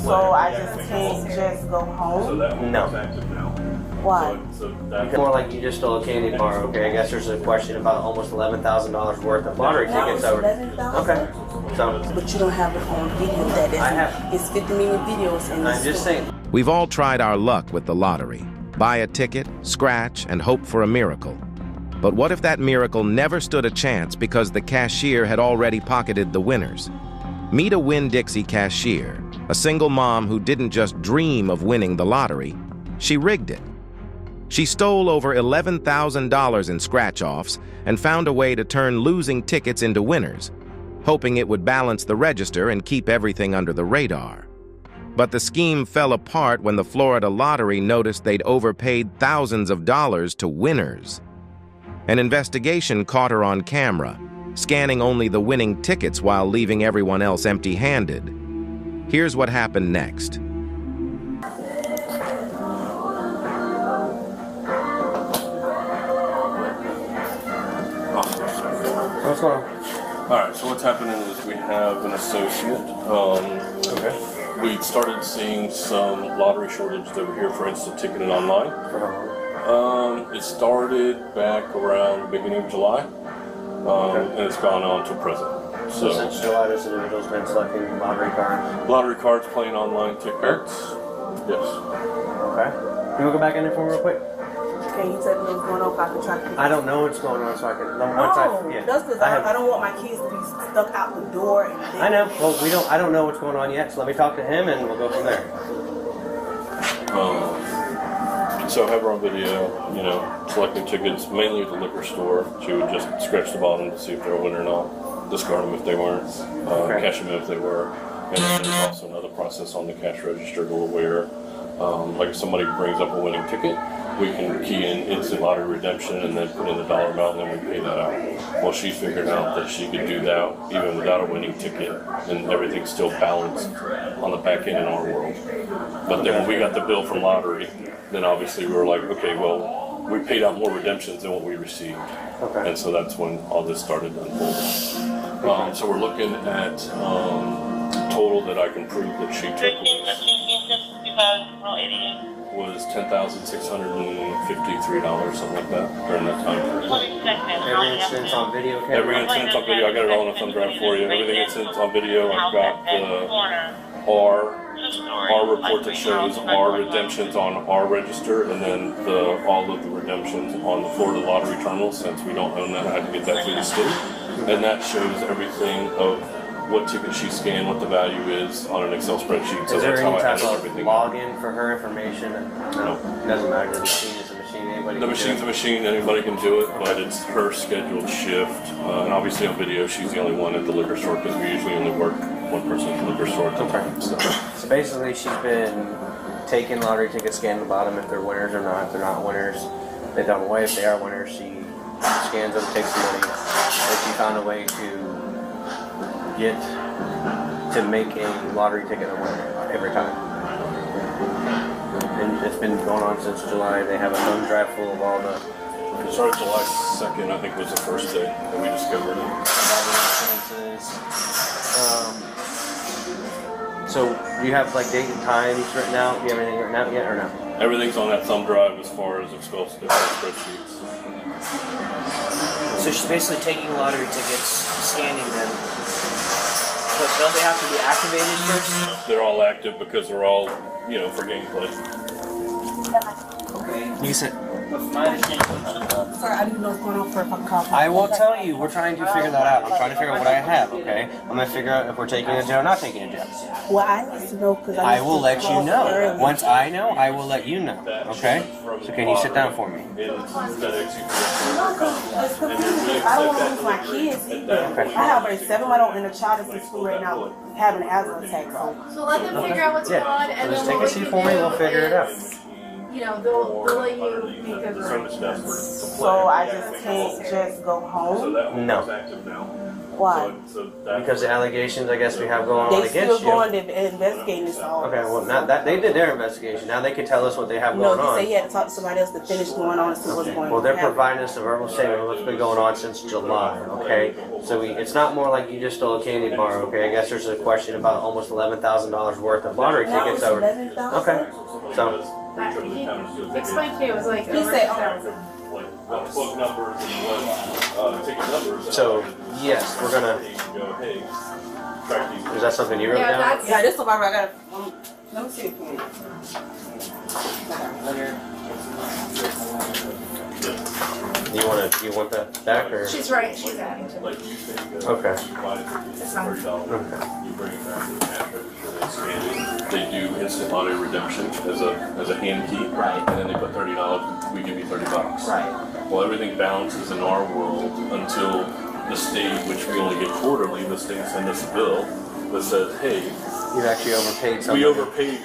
So I just can't just go home? No. Why? Because more like you just stole a candy bar, okay? I guess there's a question about almost $11,000 worth of lottery tickets over. Okay. So. But you don't have it on video that is. I have. It's 50 million videos and I'm just saying. We've all tried our luck with the lottery. Buy a ticket, scratch, and hope for a miracle. But what if that miracle never stood a chance because the cashier had already pocketed the winners? Meet a Winn-Dixie cashier, a single mom who didn't just dream of winning the lottery, she rigged it. She stole over $11,000 in scratch-offs and found a way to turn losing tickets into winners, hoping it would balance the register and keep everything under the radar. But the scheme fell apart when the Florida lottery noticed they'd overpaid thousands of dollars to winners. An investigation caught her on camera, scanning only the winning tickets while leaving everyone else empty-handed. Here's what happened next. What's going on? Alright, so what's happening is we have an associate. Okay. We started seeing some lottery shortages over here for instant ticketing online. It started back around the beginning of July, and it's gone on till present. So since July, this individual's been selecting lottery cards? Lottery cards, playing online tickets. Yes. Okay. Can we go back in there for me real quick? Can you tell me what's going on if I can try to... I don't know what's going on, so I can... That's because I don't want my kids to be stuck out the door. And I know. Well, I don't know what's going on yet, so let me talk to him and we'll go from there. So I have her on video, selecting tickets, mainly at the liquor store. She would just scratch the bottom to see if they were winning or not, discard them if they weren't, cash them if they were. And then there's also another process on the cash register where, like if somebody brings up a winning ticket, we can key in instant lottery redemption and then put in the dollar amount and then we pay that out. Well, she figured out that she could do that even without a winning ticket and everything's still balanced on the back end in our world. But then when we got the bill from lottery, then obviously we were like, okay, well, we paid out more redemptions than what we received. Okay. And so that's when all this started unfolding. So we're looking at total that I can prove that she took was $10,653, something like that, during that time period. Every instance on video? Okay. Every instance on video. I got it all on a thumb drive for you. Everything instance on video. I've got the our report that shows our redemptions on our register, and then all of the redemptions on the Florida lottery terminal. Since we don't own that, I had to get that through the state, and that shows everything of what ticket she scanned, what the value is on an Excel spreadsheet. So is there that's any how I type handle of everything. login for her information? No, it doesn't matter. The machine is a machine. Anybody the machine's a machine. Anybody can do it, but it's her scheduled shift. And obviously on video, she's the only one at the liquor store because we usually only work one person at the liquor store at the time. So basically, she's been taking lottery tickets, scanning the bottom if they're winners or not. If they're not winners, they don't away. If they are winners, she scans them, takes the money. And she found a way to make a lottery ticket a winner every time. And it's been going on since July. They have a thumb drive full of all the... It started July 2nd, I think was the first day that we discovered it. So do you have like date and times written out? Do you have anything written out yet or no? Everything's on that thumb drive as far as Excel spreadsheets. So she's basically taking lottery tickets, scanning them. But don't they have to be activated first? They're all active because they're all, for gameplay. Okay. You said... My understanding. Sorry, I didn't know what's going on for if I call. I will tell you, we're trying to figure that out. I'm trying to figure out what I have, okay? I'm going to figure out if we're taking a jail or not taking a jail. Well, I need to know because I will let you know. Once I know, I will let you know, okay? So can you sit down for me? I don't want to lose my kids either. I have a 7-month-old and a child that's in school right now having an asthma attack. So let them figure out what's going on, and Just then take a seat for me, we'll figure it out. they'll let you make a So I just can't just go home? No. Why? Because the allegations, I guess, we have going on They still against you. going to investigate this all. Okay, well, now that they did their investigation. Now they can tell us what they have No, going he on. said he had to talk to somebody else to finish going on and see what's going on. Well, they're providing us a verbal statement of what's been going on since July, okay? So it's not more like you just stole a candy bar, okay? I guess there's a question about almost $11,000 worth of lottery Now tickets it's over. 11,000? Okay, so He explained to me it was like He over said, 1,000. What book numbers and what ticket numbers. So, yes, we're gonna. Go, hey, track these. Is that something you wrote Yeah, down? that's Yeah, this is about I got. Let me see if you You want that back or? she's right. She's adding to it. Like you say, Okay. It's not- Okay. You bring it back to the cash register, they scan it. They do instant lottery redemption as a hand key. Right. And then they put $30, we give you $30. Right. Well, everything balances in our world until the state, which we only get quarterly, the state sends us a bill that says, hey, You actually overpaid something.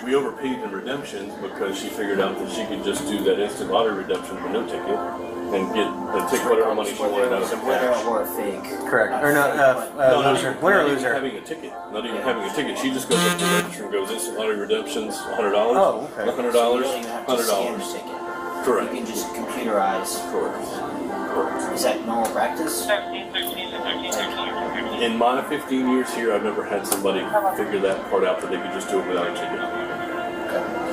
we overpaid in redemptions because she figured out that she could just do that instant lottery redemption with no ticket and take whatever money she wanted out of some Whether cash. or a fake. Correct. Or not, No, loser. Winner or not even loser? having a ticket. Not even having a ticket. She just goes up to the register and goes instant lottery redemptions, $100. Oh, okay. $100, You don't even have to scan the $100. ticket. Correct. You can just computerize. Correct. Is that normal practice? In my 15 years here, I've never had somebody figure that part out that they could just do it without a ticket.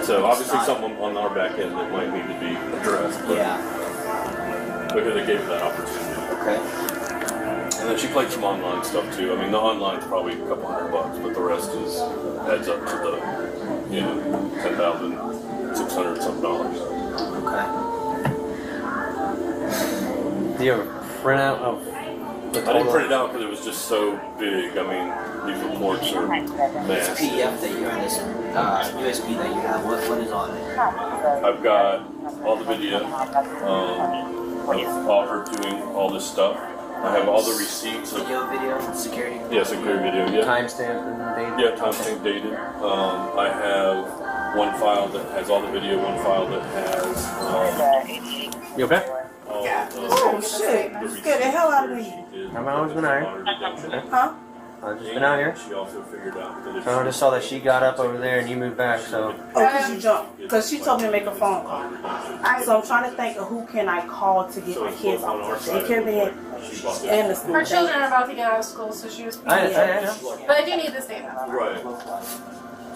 So obviously something on our back end that might need to be addressed. But Yeah. because they gave her that opportunity. Okay. And then she played some online stuff too. I mean, the online's probably a couple $100, but the rest adds up to the, $10,600 something. Okay. Do you have a printout of the I didn't total? print it out because it was just so big. I mean, these reports are This massive. PDF that you're in, this USB that you have, what is on it? I've got all the video of her doing all this stuff. I have all the receipts of Video, security. security video. Yeah. Timestamp and date? Yeah, timestamp dated. I have one file that has all the video, one file that has You okay? all Oh shit! You scared the hell out of me. I've always been out here. Huh? I've just been out here. She also figured out that if So I just saw that she got up over there and you moved back, so. Oh, because you jumped. Because she told me to make a phone call. So I'm trying to think of who can I call to get my kids off the daycare bed and the school. Her children are about to get out of school, so she was. I know. But I do need this data. right.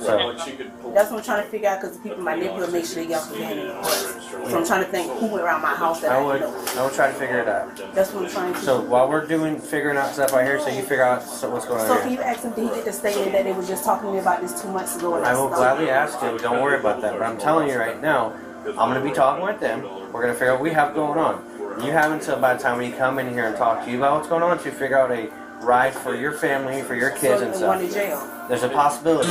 So, Like she could pull That's what I'm trying to figure out because the people in my neighborhood make sure they get off the bed. So I'm trying to think who went around my house that I I would know. try to figure it out. That's what I'm trying to do. So while we're figuring out stuff out here, so you figure out what's going So on can here. you ask them, did he get the statement that they were just talking to me about this 2 months ago? And I will stopped? gladly ask you. Don't worry about that. But I'm telling you right now, I'm going to be talking with them. We're going to figure out what we have going on. You have until by the time we come in here and talk to you about what's going on to figure out a ride for your family, for your kids and So one in stuff. jail. There's a possibility.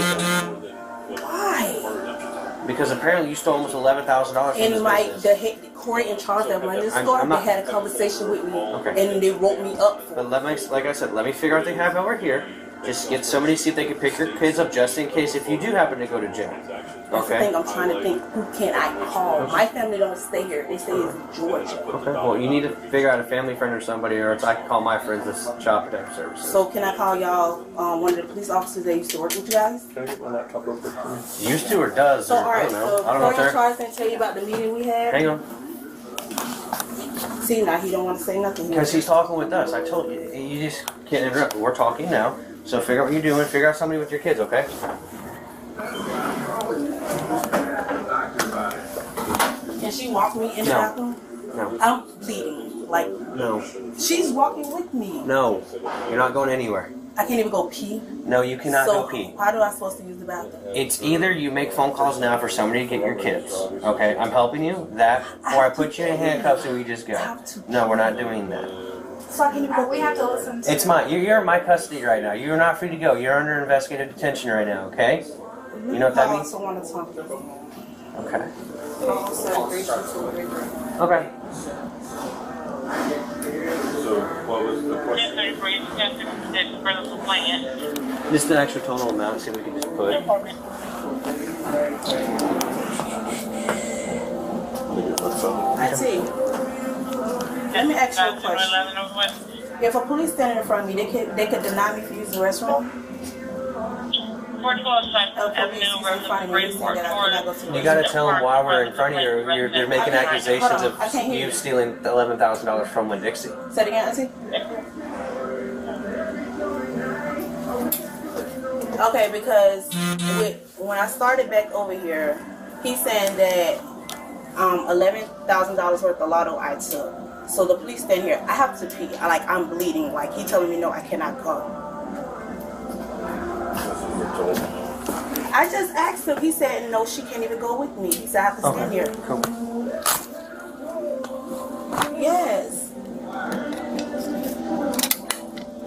Why? Because apparently you stole almost $11,000 from And this my business. the head Corey in charge that run this store, I'm they not- had a conversation with me, Okay. and they wrote me up for But it. let me, like I said, let me figure out what they have over here. Just get somebody, see if they can pick your kids up just in case if you do happen to go to jail. That's the Okay? thing. I'm trying to think who can I call. My family don't stay here. They stay in Georgia. Okay. Well, you need to figure out a family friend or somebody, or else I can call my friends as child protective services. So can I call y'all? One of the police officers that used to work with you guys. Can I get my laptop real quick? Used to or does? So Or, all I right. don't know. So I don't know if Corey in they're. charge didn't tell you about the meeting we had. Hang on. See now he don't want to say nothing. Because he's talking with us. I told you. You just can't interrupt. We're talking now. So figure out what you're doing. Figure out somebody with your kids, okay? Can she walk me in the No. bathroom? No. I'm pleading. Like No. she's walking with me. No. You're not going anywhere. I can't even go pee. No, you cannot So go pee. how do I supposed to use the bathroom? It's either you make phone calls now for somebody to get your kids. Okay, I'm helping you. That, or I put you in handcuffs and we just go. No, we're not doing that. So I can't even go. We have to listen to. It's mine. You're in my custody right now. You're not free to go. You're under investigative detention right now. Okay? You know what that I means? also want to talk to them. Okay. Okay. Okay. So what was the question? Just the actual total amount. See if we can just put. I see. Let me ask you a question. If a police standing in front of me, they could deny me for using the restroom. 4205 Avenue, Rosa Bridgeport, You gotta tell them while we're in front of you, they're making accusations of you stealing $11,000 from Winn-Dixie. Say it again, Auntie. Okay, because when I started back over here, he's saying that $11,000 worth of lotto I took. So the police stand here. I have to pee. I'm bleeding. Like he telling me no, I cannot go. I just asked him. He said no, she can't even go with me. He said I have to stand here. Cool. Yes.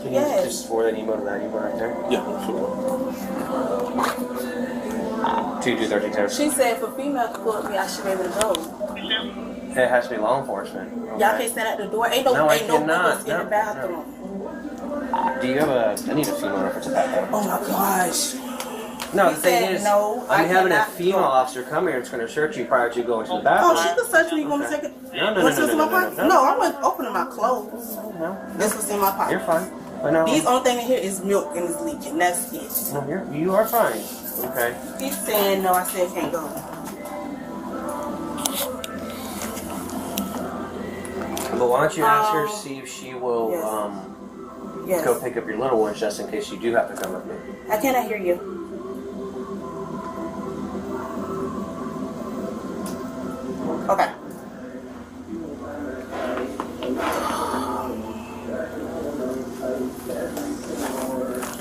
Can you just forward that email to that email right there? Yeah, sure. 2213. She said for female to go with me, I should be able to go. It has to be law enforcement. Y'all can't stand at the door. Ain't no windows in the bathroom. Do you have I need a female reference at that point. Oh my gosh. No, He the thing said is, no, I'm having a cannot female go. officer come here. It's going to search you prior to going to the bathroom. Oh, she can search me. You want me to take it? No, What's in my pocket? No, I wasn't opening my clothes. No, This was in my pocket. you're fine. But no, These only thing in here is milk and it's leaking. That's it. no, you are fine. Okay. He's saying no. I said can't go. But why don't you ask her, see if she will Yes. go pick up your little ones just in case you do have to come with me. I cannot hear you. Okay.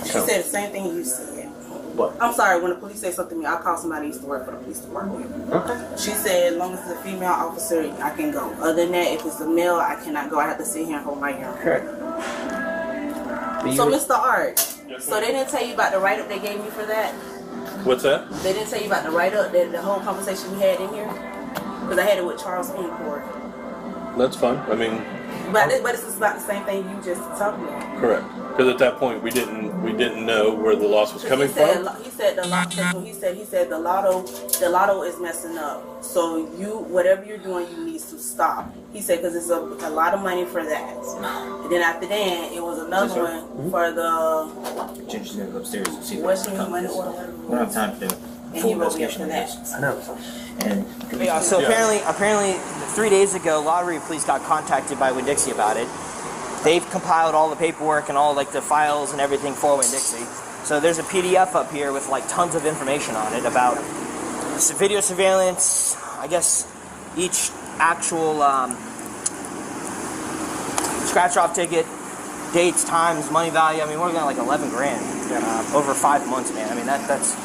She said the same thing you said. What? I'm sorry, when the police say something to me, I'll call somebody who used to work for the police department. Okay. She said as long as it's a female officer, I can go. Other than that, if it's a male, I cannot go. I have to sit here and hold my urine. Correct. So, Mr. Art, so they didn't tell you about the write-up they gave you for that? What's that? They didn't tell you about the write-up, the whole conversation we had in here? Because I had it with Charles in court. That's fine. I mean, But it's just about the same thing you just talked about. correct. Because at that point, we didn't know where the loss was coming from. He said the lotto. He said the lotto is messing up. So whatever you're doing, you need to stop. He said because it's a lot of money for that. And then after that, it was another one for the. Ginger's gonna go upstairs and see What's what your comes. money We order? don't have time to do And full he wrote me up investigation for of that. this. I know. And Yeah, so apparently 3 days ago, Lottery Police got contacted by Winn-Dixie about it. They've compiled all the paperwork and all like the files and everything for Winn-Dixie. So there's a PDF up here with like tons of information on it about video surveillance, I guess each actual scratch-off ticket, dates, times, money value. I mean, we're looking at like 11 grand over 5 months, man. I mean, that's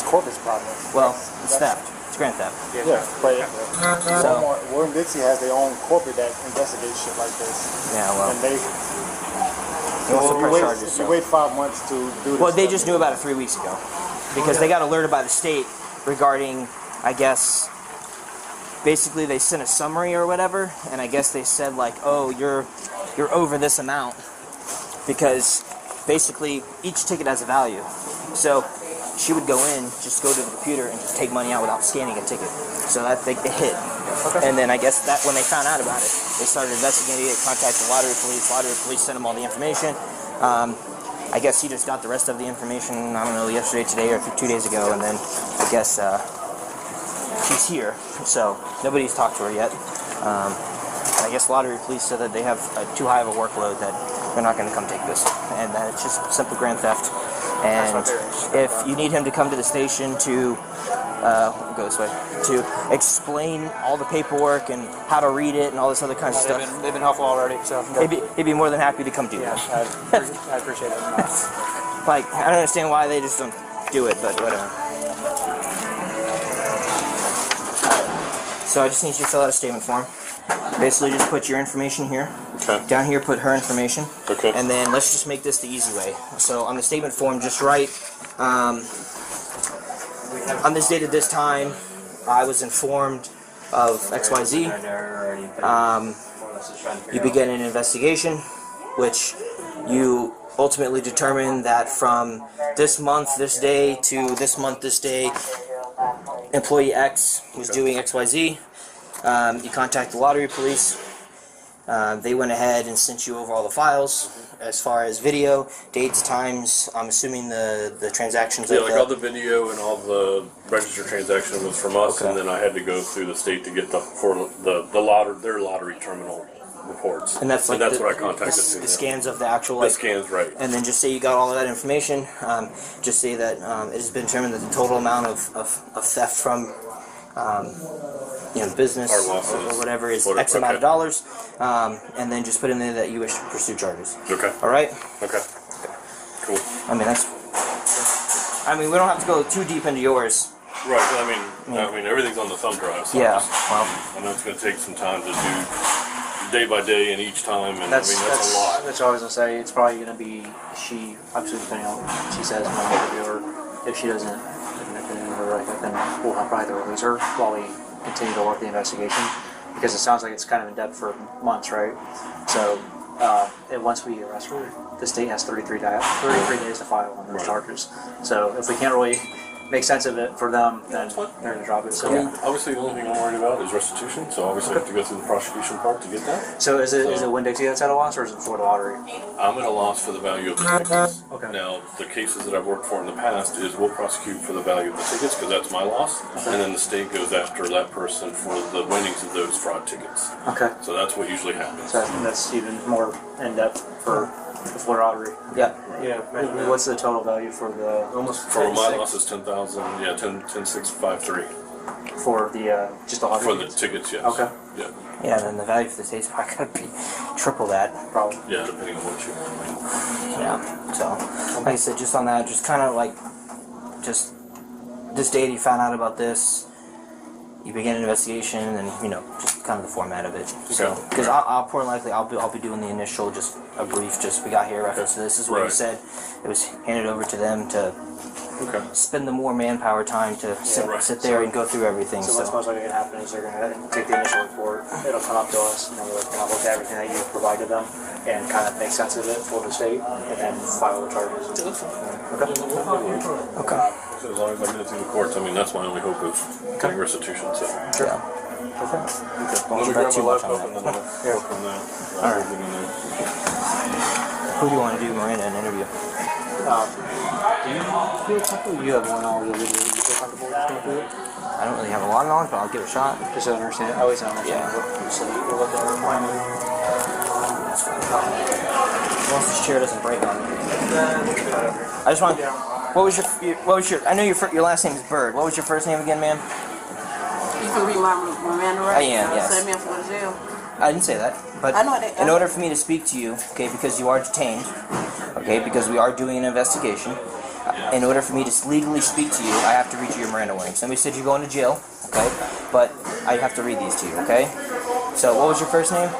corpus problem. well, it's theft. It's grand theft. Yeah, but So Winn-Dixie has their own corporate that investigates shit like this. yeah, well, And they what's the you press wait, charges? if So. you wait 5 months to do this. Well, they stuff, just knew about it 3 weeks ago because they got alerted by the state regarding, I guess, basically they sent a summary or whatever, and I guess they said like, oh, you're over this amount because basically each ticket has a value. So she would go in, just go to the computer and just take money out without scanning a ticket. So that they hit. And then I guess that when they found out about it, they started investigating it, contacted Lottery Police. Lottery Police sent them all the information. I guess he just got the rest of the information, I don't know, yesterday, today, or 2 days ago, and then I guess she's here. So nobody's talked to her yet. I guess Lottery Police said that they have too high of a workload that they're not going to come take this, and that it's just simple grand theft. And if you need him to come to the station to go this way, to explain all the paperwork and how to read it and all this other kind of stuff, they've been helpful already, so he'd be more than happy to come do that. I appreciate it. Like, I don't understand why they just don't do it, but whatever. So I just need you to fill out a statement form. Basically, just put your information here. Okay. Down here, put her information. Okay. And then let's just make this the easy way. So on the statement form, just write, on this date at this time, I was informed of XYZ. You begin an investigation, which you ultimately determine that from this month, this day, to this month, this day, employee X was doing XYZ. You contact the Lottery Police. They went ahead and sent you over all the files as far as video, dates, times. I'm assuming the transactions. Yeah, like all the video and all the registered transaction was from us, Okay. and then I had to go through the state to get their lottery terminal reports. And that's like what I contacted. the scans of the actual. The scans, right. And then just say you got all of that information. Just say that it has been determined that the total amount of theft from business Our losses. or whatever is Whatever, X amount of okay. dollars, and then just put in there that you wish to pursue charges. Okay. All right. Okay. Cool. I mean, we don't have to go too deep into yours. Right. I mean, everything's on the thumb drive. So Yeah. I know it's going to take some time to do day by day and each time, and that's a lot. That's what I was gonna say. It's probably gonna be obviously depending on what she says in the interview, or if she doesn't, then we'll probably have to release her while we continue to work the investigation, because it sounds like it's kind of in depth for months, right? So, and once we arrest her, the state has 33 days to file on those charges. So if we can't really make sense of it for them, then they're going to drop it. So, Obviously, the only thing I'm worried about is restitution, so obviously I have to go through the prosecution part to get that. So is it Winn-Dixie that's at a loss, or is it for the lottery? I'm at a loss for the value of the tickets. Okay. Now, the cases that I've worked for in the past is we'll prosecute for the value of the tickets, because that's my loss, and then the state goes after that person for the winnings of those fraud tickets. Okay. So that's what usually happens. So that's even more in-depth for the Florida lottery. Yeah. Yeah. What's the total value for the For my loss is 10,000, 10,653. for the just the lottery? For the tickets, yes. Okay. Yeah. Yeah, and then the value for the state's probably going to be triple that. Probably. Yeah, depending on what you want. Yeah. So, like I said, just on that, just kind of like, just this day that you found out about this, you begin an investigation, and just kind of the format of it. So, because I'll more likely I'll be doing the initial, just a brief, just we got here reference to this is what you said. It was handed over to them to spend the more manpower time to sit there and go through everything. So what's most likely going to happen is they're going to take the initial report, it'll come up to us, and then we're going to look at everything that you provided them and kind of make sense of it for the state, and then file the charges. Okay. So as long as I get it through the courts, that's my only hope of getting restitution. So. Yeah. Okay. Don't you grab too my much on laptop and then that. I'll work on that. Alright. Who do you want to do Miranda an interview? Do you feel comfortable? You have more knowledge of it. Do you feel comfortable with going through it? I don't really have a lot of knowledge, but I'll give it a shot. Just to understand. I always understand what you say. What the requirement. That's fine. As long as this chair doesn't break on me. I just want. What was your? I know your last name is Bird. What was your first name again, ma'am? You can read my Miranda rights. I am, yes. Send me up for the jail. I didn't say that, but I know that. in order for me to speak to you, okay, because you are detained, okay, because we are doing an investigation, in order for me to legally speak to you, I have to read you your Miranda warnings. Somebody said you're going to jail, okay, but I have to read these to you, okay? So, what was your first name?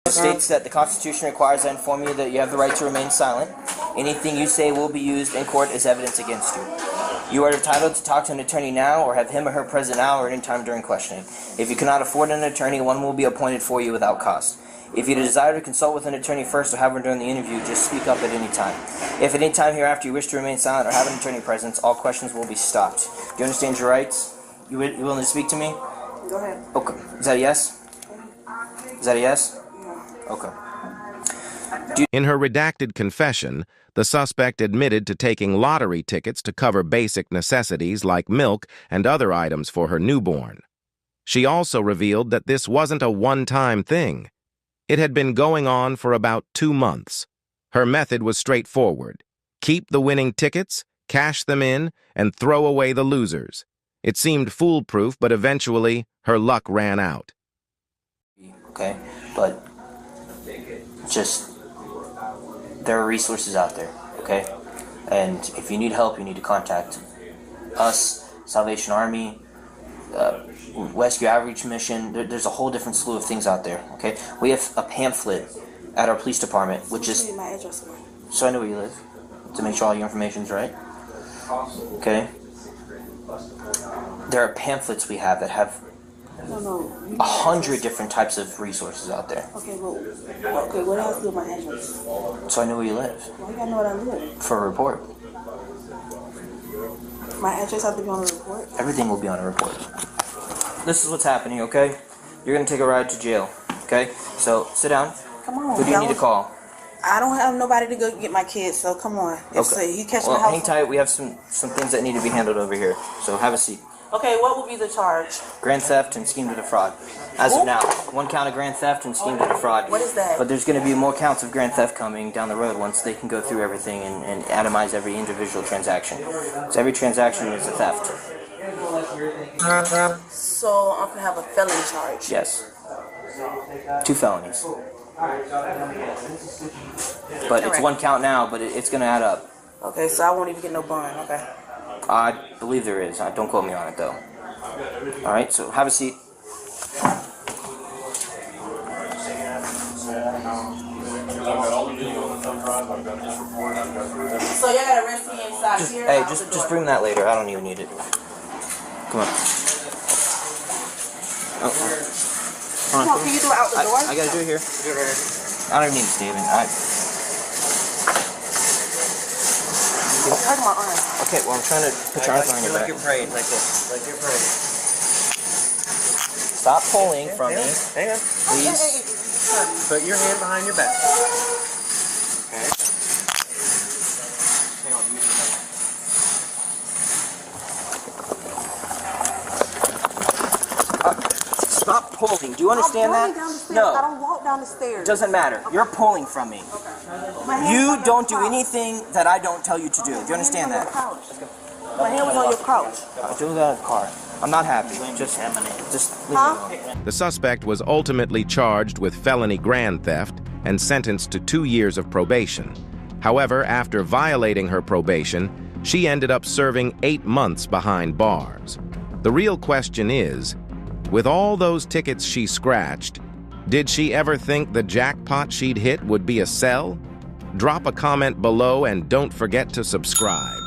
States that the Constitution requires I inform you that you have the right to remain silent. Anything you say will be used in court as evidence against you. You are entitled to talk to an attorney now or have him or her present now or any time during questioning. If you cannot afford an attorney, one will be appointed for you without cost. If you desire to consult with an attorney first or have one during the interview, just speak up at any time. If at any time hereafter you wish to remain silent or have an attorney present, all questions will be stopped. Do you understand your rights? You willing to speak to me? Go ahead. Okay. Is that a yes? Is that a yes? Okay. In her redacted confession, the suspect admitted to taking lottery tickets to cover basic necessities like milk and other items for her newborn. She also revealed that this wasn't a one-time thing. It had been going on for about 2 months. Her method was straightforward. Keep the winning tickets, cash them in, and throw away the losers. It seemed foolproof, but eventually her luck ran out. Okay, but just there are resources out there, okay? And if you need help, you need to contact us, Salvation Army, Rescue Outreach Mission. There's a whole different slew of things out there, okay? We have a pamphlet at our police department, which is... My address. So I know where you live, to make sure all your information's right. Okay? There are pamphlets we have that have 100 different types of resources out there. Okay, well, what else do my address? So I know where you live. Why you gotta know where I live? For a report. My address has to be on the report? Everything will be on a report. this is what's happening, okay? You're gonna take a ride to jail, okay? So sit down. Come on. Who do you need to call? I don't have nobody to go get my kids, so come on. If he catch my Well, house. hang tight. We have some things that need to be handled over here. So have a seat. Okay, what will be the charge? Grand theft and scheme to defraud. As of now, 1 count of grand theft and scheme to defraud. What is that? But there's going to be more counts of grand theft coming down the road once they can go through everything and atomize every individual transaction. So every transaction is a theft. So I'm gonna have a felony charge. Yes. 2 felonies. But it's 1 count now, but it's going to add up. Okay, so I won't even get no bond. Okay. I believe there is. Don't quote me on it, though. All right, so have a seat. So y'all gotta arrest me inside here. Hey, just bring that later. I don't even need it. Come on. Oh. Come on, can you do it out the door? I gotta do it here. I don't even need it, Steven. Hurt my arm. Okay, well, I'm trying to put your arms on your back. Like you're praying, like this. Like you're praying. Stop pulling from me. Hang on. Please. Put your hand behind your back. Okay. Stop pulling. Do you understand that? Down the stairs. No. I don't walk down the stairs. Doesn't matter. You're pulling from me. My hand You was on don't your do couch. anything that I don't tell you to do. Do you understand My hand that? was on your couch. My hand was on your couch. I do that in the car. I'm not happy. Just leave me alone. The suspect was ultimately charged with felony grand theft and sentenced to 2 years of probation. However, after violating her probation, she ended up serving 8 months behind bars. The real question is, with all those tickets she scratched, did she ever think the jackpot she'd hit would be a cell? Drop a comment below and don't forget to subscribe.